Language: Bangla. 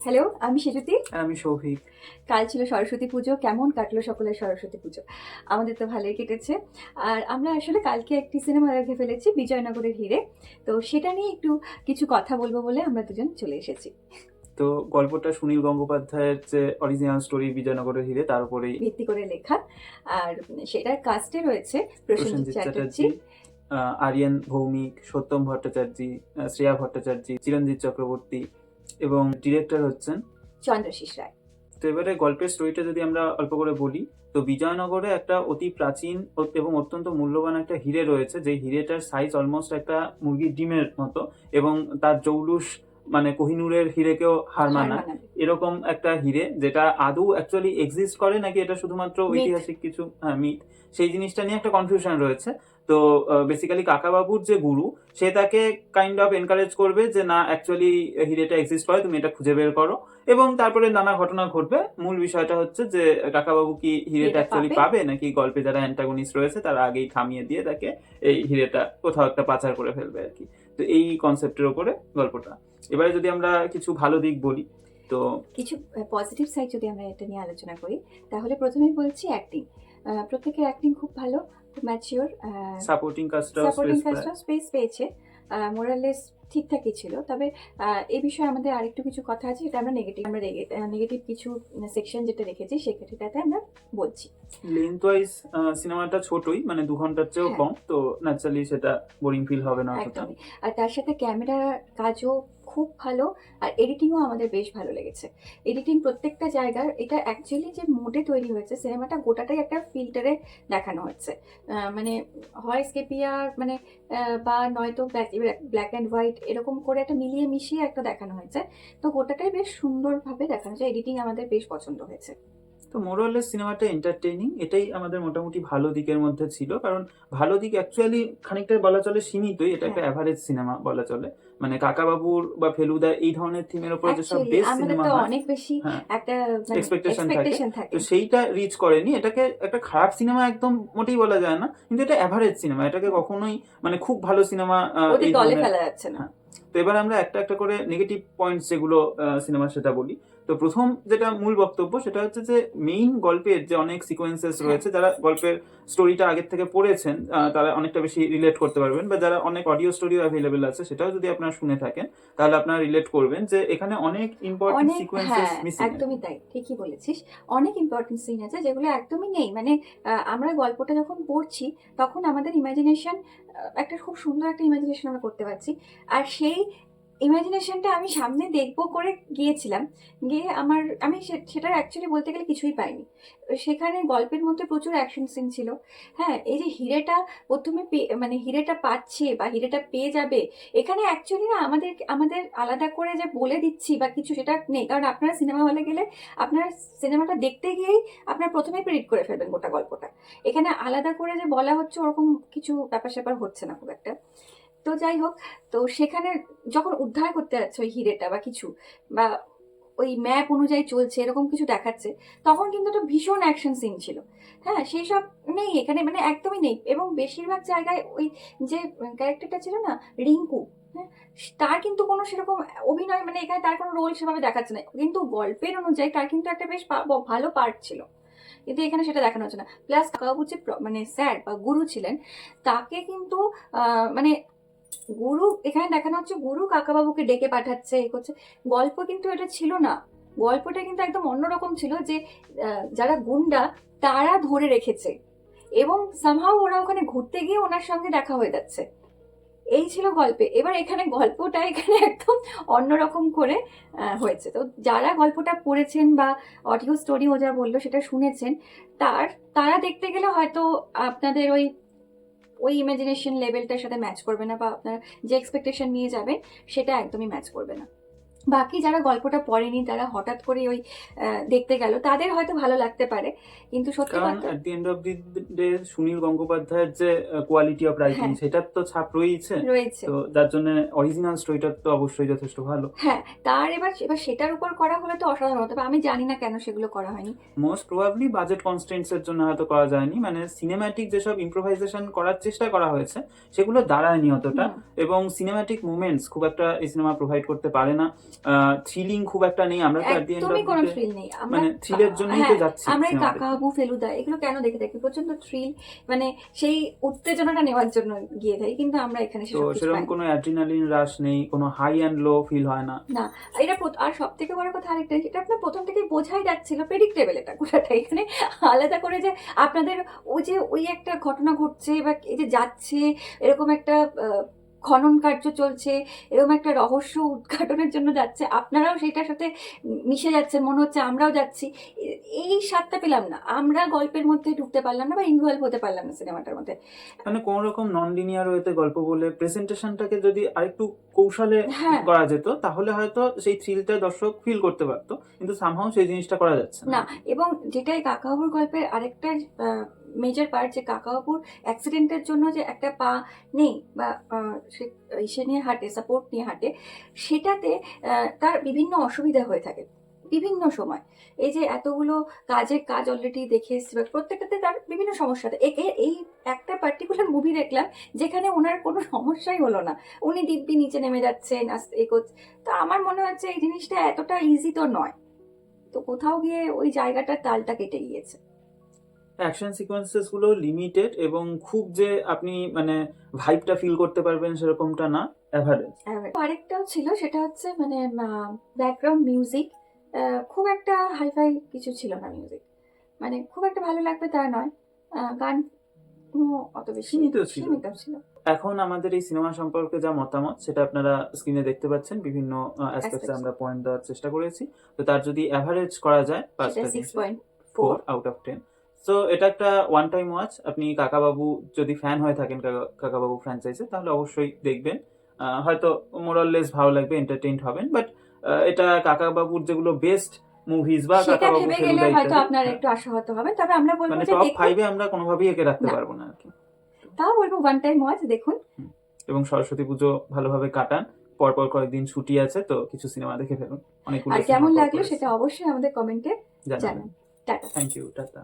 হ্যালো, আমি সেতুতি। আর আমি সৌভিক। কাল ছিল সরস্বতী পুজো। কেমন কাটলো সকলের সরস্বতী পুজো? আমাদের তো ভালোই কেটেছে। আর আমরা আসলে কালকে একটি সিনেমা দেখে ফেলেছি, বিজয়নগরের হিরে। তো সেটা নিয়ে একটু কিছু কথা বলবো বলে আমরা দুজন চলে এসেছি। তো গল্পটা সুনীল গঙ্গোপাধ্যায়ের যে অরিজিনাল স্টোরি বিজয়নগরের হিরে তার উপরেই ভিত্তি করে লেখা। আর সেটার কাস্টে রয়েছে প্রসেনজিৎ প্রসেনজিৎ চ্যাটার্জি, চ্যাটার্জি, আরিয়ান ভৌমিক, সত্যম ভট্টাচার্য, শ্রেয়া ভট্টাচার্য, চিরঞ্জিত চক্রবর্তী এবং ডিরেক্টর হচ্ছেন চন্দ্রশীষ রায়। তো এবারে গল্পের স্টোরিটা যদি আমরা অল্প করে বলি, তো বিজয়নগরে একটা অতি প্রাচীন এবং অত্যন্ত মূল্যবান একটা হিরে রয়েছে, যে হিরেটার সাইজ অলমোস্ট একটা মুরগির ডিমের মতো এবং তার জৌলুস মানে কোহিনূরের হিরেকেও হার মানা, এরকম একটা হিরে যেটা আদৌ অ্যাকচুয়ালি এক্সিস্ট করে নাকি এটা শুধুমাত্র ঐতিহাসিক কিছু মিথ, সেই জিনিসটা নিয়ে একটা কনফিউশন রয়েছে। তো বেসিক্যালি কাকাবাবুর যে গুরু, সে তাকে কাইন্ড অফ এনকারেজ করবে যে না, অ্যাকচুয়ালি হিরেটা এক্সিস্ট করে, তুমি এটা খুঁজে বের করো। এবং তারপরে নানা ঘটনা ঘটবে। মূল বিষয়টা হচ্ছে যে কাকাবাবু কি হিরেটা অ্যাকচুয়ালি পাবে নাকি গল্পে যারা অ্যান্টাগনিস্ট রয়েছে তারা আগেই থামিয়ে দিয়ে তাকে এই হিরেটা কোথাও একটা পাচার করে ফেলবে আর কি। তো এই কনসেপ্টের উপরে গল্পটা। এবারে যদি আমরা কিছু ভালো দিক বলি, তো কিছু পজিটিভ সাইড যদি আমরা এটা নিয়ে আলোচনা করি, তাহলে প্রথমেই বলছি অ্যাক্টিং। প্রত্যেকের অ্যাক্টিং খুব ভালো, খুব ম্যাচিওর। সাপোর্টিং কাস্টটা স্পেস পেয়েছে, মোরালেস ঠিকঠাকই ছিল। তবে এই বিষয়ে আমাদের আরেকটু কিছু কথা আছে, যেটা আমরা নেগেটিভ কিছু সেকশন যেটা রেখেছি সেটাতে আমরা বলছি। লেন্থ ওয়াইজ সিনেমাটা ছোটই, মানে 2 ঘন্টার চেয়েও কম, তো ন্যাচারালি সেটা বোরিং ফিল হবে না অতটা। আর তার সাথে ক্যামেরা কাজও খুব ভালো, আর এডিটিংও আমাদের বেশ ভালো লেগেছে। এডিটিং প্রত্যেকটা জায়গার, এটা অ্যাকচুয়ালি যে মোডে তৈরি হয়েছে সিনেমাটা, গোটাটাই একটা ফিল্টারে দেখানো হচ্ছে। মানে হয় স্কেপিয়া মানে বা নয়তো ব্ল্যাক অ্যান্ড হোয়াইট, এরকম করে একটা মিলিয়ে মিশিয়ে একটা দেখানো হয়েছে। তো গোটাটাই বেশ সুন্দরভাবে দেখানো হয়েছে, এডিটিং আমাদের বেশ পছন্দ হয়েছে। তো মোরলেস সিনেমাটা এন্টারটেইনিং, এটাই আমাদের মোটামুটি ভালো দিকের মধ্যে ছিল। কারণ ভালো দিক অ্যাকচুয়ালি খানিকটা বলা চলে সীমিতই, এটা একটা অ্যাভারেজ সিনেমা বলা চলে। মানে কাকাবাবুর বা ফেলুদা এই ধরনের থিমের উপরে যেসব বেস্ট সিনেমা হয়, অনেক বেশি একটা এক্সপেকটেশন থাকে, তো সেইটা রিচ করেনি। এটাকে একটা খারাপ সিনেমা একদম মোটেই বলা যায় না, কিন্তু এটা অ্যাভারেজ সিনেমা, এটাকে কখনোই মানে খুব ভালো সিনেমা এই দলে ফেলা যাচ্ছে না। তো এবার আমরা একটা একটা করে নেগেটিভ পয়েন্টস যেগুলো সিনেমা, সেটা বলি। তো প্রথম যেটা মূল বক্তব্য সেটা হচ্ছে যে মেইন গল্পের যে অনেক সিকোয়েন্সেস রয়েছে, যারা গল্পের স্টোরিটা আগের থেকে পড়েছেন তারা অনেকটা বেশি রিলেট করতে পারবেন, বা যারা অনেক অডিও স্টোরিও অ্যাভেলেবেল আছে সেটাও যদি আপনারা শুনে থাকেন তাহলে আপনারা রিলেট করবেন যে এখানে অনেক ইম্পর্টেন্ট সিকোয়েন্সেস মিসিং। একদমই তাই, ঠিকই বলেছিস। অনেক ইম্পর্টেন্ট সিন আছে যেগুলো একদমই নেই। মানে আমরা গল্পটা যখন পড়ছি তখন আমাদের ইমাজিনেশন, একটা খুব সুন্দর একটা ইমাজিনেশন আমরা করতে পারছি। আর সেই ইমাজিনেশনটা আমি সামনে দেখবো করে গিয়েছিলাম, গিয়ে আমি সেটার অ্যাকচুয়ালি বলতে গেলে কিছুই পাইনি। সেখানে গল্পের মধ্যে প্রচুর অ্যাকশন সিন ছিল। হ্যাঁ, এই যে হিরেটা প্রথমে মানে হিরেটা পাচ্ছে বা হিরেটা পেয়ে যাবে, এখানে অ্যাকচুয়ালি না আমাদের আমাদের আলাদা করে যে বলে দিচ্ছি বা কিছু, সেটা নেই। কারণ আপনারা সিনেমা হলে গেলে আপনারা সিনেমাটা দেখতে গিয়েই আপনারা প্রথমেই প্রেডিক্ট করে ফেলবেন গোটা গল্পটা। এখানে আলাদা করে যে বলা হচ্ছে ওরকম কিছু ব্যাপার স্যাপার হচ্ছে না খুব একটা। তো যাই হোক, তো সেখানে যখন উদ্ধার করতে যাচ্ছে ওই হিরেটা বা কিছু, বা ওই ম্যাপ অনুযায়ী চলছে এরকম কিছু দেখাচ্ছে, তখন কিন্তু একটা ভীষণ অ্যাকশন সিন ছিল। হ্যাঁ, সেই সব নেই এখানে, মানে একদমই নেই। এবং বেশিরভাগ জায়গায় ওই যে ক্যারেক্টারটা ছিল না, রিঙ্কু, হ্যাঁ, তার কিন্তু কোনো সেরকম অভিনয়, মানে এখানে তার কোনো রোল সেভাবে দেখাচ্ছে না, কিন্তু গল্পের অনুযায়ী তার কিন্তু একটা বেশ ভালো পার্ট ছিল, কিন্তু এখানে সেটা দেখানো হচ্ছে না। প্লাস কাকাবাবু যে মানে স্যার বা গুরু ছিলেন, তাকে কিন্তু মানে গুরু এখানে দেখানো হচ্ছে, গুরু কাকাবাবুকে ডেকে পাঠাচ্ছে, এ করছে। গল্প কিন্তু এটা ছিল না। গল্পটা কিন্তু একদম অন্যরকম ছিল, যে যারা গুন্ডা তারা ধরে রেখেছে এবং সামহাও ওরা ওখানে ঘুরতে গিয়ে ওনার সঙ্গে দেখা হয়ে যাচ্ছে, এই ছিল গল্পে। এবার এখানে গল্পটা এখানে একদম অন্যরকম করে হয়েছে। তো যারা গল্পটা পড়েছেন বা অডিও স্টোরি ও যা বললো সেটা শুনেছেন, তারা দেখতে গেলে হয়তো আপনাদের ওই ইমাজিনেশন লেভেলটার সাথে ম্যাচ করবে না, বা আপনার যে এক্সপেকটেশন নিয়ে যাবেন সেটা একদমই ম্যাচ করবে না। বাকি যারা গল্পটা পড়েনি, তারা হঠাৎ করে ওই দেখতে গেল, তাদের হয়তো ভালো লাগতে পারে, কিন্তু সত্যি কারণ কথা at the end of the day Sunil গঙ্গোপাধ্যায়ের যে কোয়ালিটি অফ রাইটিং, সেটার তো ছাপ রয়েছে, তো যার জন্য অরিজিনাল স্টোরিটা তো অবশ্যই যথেষ্ট ভালো। হ্যাঁ, তার এবার সেটার উপর করা হলে তো অসাধারণ হতো, আমি জানি না কেন সেগুলো করা হয়নি। মোস্ট প্রবাবলি বাজেট কনস্ট্রেন্টস এর জন্য হয়তো করা যায়নি। মানে সিনেম্যাটিক যেসব ইম্প্রোভাইজেশন করার চেষ্টা করা হয়েছে সেগুলো দাঁড়ায়নি অতটা, এবং সিনেম্যাটিক মুভমেন্টস খুব একটা এই সিনেমা প্রোভাইড করতে পারে না। থ্রিলিং খুব একটা নেই। আমরা তো at the end of একদমই the কোনো day থ্রিল নেই। আমরা মানে থ্রিলের জন্যই তো হ্যাঁ, যাচ্ছি আমরা এই সিনেমা কাকা দেখতে। বাবু ফেলুদা এগুলো কেন দেখে থাকি? প্রচন্ড থ্রিল, মানে সেই উত্তেজনাটা নেওয়ার জন্য গিয়ে থাকি, কিন্তু আমরা এখানে তো সেসব কিছু সেরকম পাই না। কোনো অ্যাড্রিনালিন রাশ নেই, কোনো হাই অ্যান্ড লো ফিল হয় না। না, এটা আর সব থেকে বড় কথা আরেকটা, এটা আপনার প্রথম থেকেই বোঝাই যাচ্ছিল, প্রেডিক্টেবল এটা পুরোটা। এখানে আলাদা করে যে আপনাদের ওই একটা ঘটনা ঘটছে বা এই যে যাচ্ছে, এরকম একটা খনন কার্য চলছে, এরকম একটা রহস্য উদ্ঘাটনের জন্য যাচ্ছে, আপনারাও সেটার সাথে মিশে যাচ্ছেন, মনে হচ্ছে আমরাও যাচ্ছি, এই স্বাদটা পেলাম না। আমরা গল্পের মধ্যে ঢুকতে পারলাম না বা ইনভলভ হতে পারলাম না সিনেমাটার মধ্যে। মানে কোনো রকম নন লিনিয়ার ওয়েতে গল্প বলে প্রেজেন্টেশনটাকে যদি আরেকটু কৌশলে হ্যাঁ, করা যেত, তাহলে হয়তো সেই থ্রিলটা দর্শক ফিল করতে পারতো, কিন্তু সামহাও সেই জিনিসটা করা যাচ্ছে না। না, এবং যেটাই কাকাবাবুর গল্পের আরেকটা মেজর পার্ট, যে কাকাবাবুর অ্যাক্সিডেন্টের জন্য যে একটা পা নেই বা সে নিয়ে হাঁটে, সাপোর্ট নিয়ে হাঁটে, সেটাতে তার বিভিন্ন অসুবিধা হয়ে থাকে বিভিন্ন সময়। এই যে এতগুলো কাজ অলরেডি দেখে এসেছি, বা প্রত্যেকটাতে তার বিভিন্ন সমস্যা থাকে। এই একটা পার্টিকুলার মুভি দেখলাম যেখানে ওনার কোনো সমস্যাই হলো না, উনি দিব্যি নিচে নেমে যাচ্ছেন, তো আমার মনে হচ্ছে এই জিনিসটা এতটা ইজি তো নয়। তো কোথাও গিয়ে ওই জায়গাটার তালটা কেটে গিয়েছে। অ্যাকশন সিকোয়েন্সেস গুলো লিমিটেড এবং খুব যে আপনি মানে ভাইবটা ফিল করতে পারবেন সেরকমটা না, অ্যাভারেজ। আরেকটাও ছিল, সেটা হচ্ছে মানে ব্যাকগ্রাউন্ড মিউজিক খুব একটা হাইফাই কিছু ছিল না মিউজিক, মানে খুব একটা ভালো লাগবে তা নয়, গান অত বেশি সীমিত ছিল। সীমিত ছিল। এখন আমাদের এই সিনেমা সম্পর্কে যা মতামত সেটা আপনারা স্ক্রিনে দেখতে পাচ্ছেন, বিভিন্ন অ্যাসপেক্টে Aspects. আমরা পয়েন্ট দেওয়ার চেষ্টা করেছি। তো তার যদি অ্যাভারেজ করা যায় সেটা পাঁচটা 6.4। 4 আউট অফ 10। সো এটা একটা ওয়ান টাইম ওয়াচ। আপনি কাকাবাবু যদি ফ্যান হয়ে থাকেন কাকাবাবু ফ্র্যাঞ্চাইজে, তাহলে অবশ্যই দেখবেন। হয়তো মোরাললেস ভালো লাগবে, এন্টারটেইনড হবেন, বাট এটা কাকাবাবুর যেগুলো বেস্ট মুভিজ বা সেটা কাকাবাবু ভেবে গেলে ফেলুদা হয়তো ইত্যাদি, আপনার একটু আশাহত হবেন, তবে আমরা বলবো মানে যে টপ দেখুন, 5-এ আমরা কোনোভাবেই একে রাখতে না। পারবো না আর কি। তাও বলবো ওয়ান টাইম ওয়াচ দেখুন। এবং সরস্বতী পুজো ভালোভাবে কাটান। পরপর কয়েকদিন ছুটি আছে, তো কিছু সিনেমা দেখে ফেলুন। অনেকগুলো আর সিনেমা কেমন পরপর লাগলো এসেছে। সেটা অবশ্যই আমাদের কমেন্টে জানাবেন। জানান। টাটা। Thank you, tata.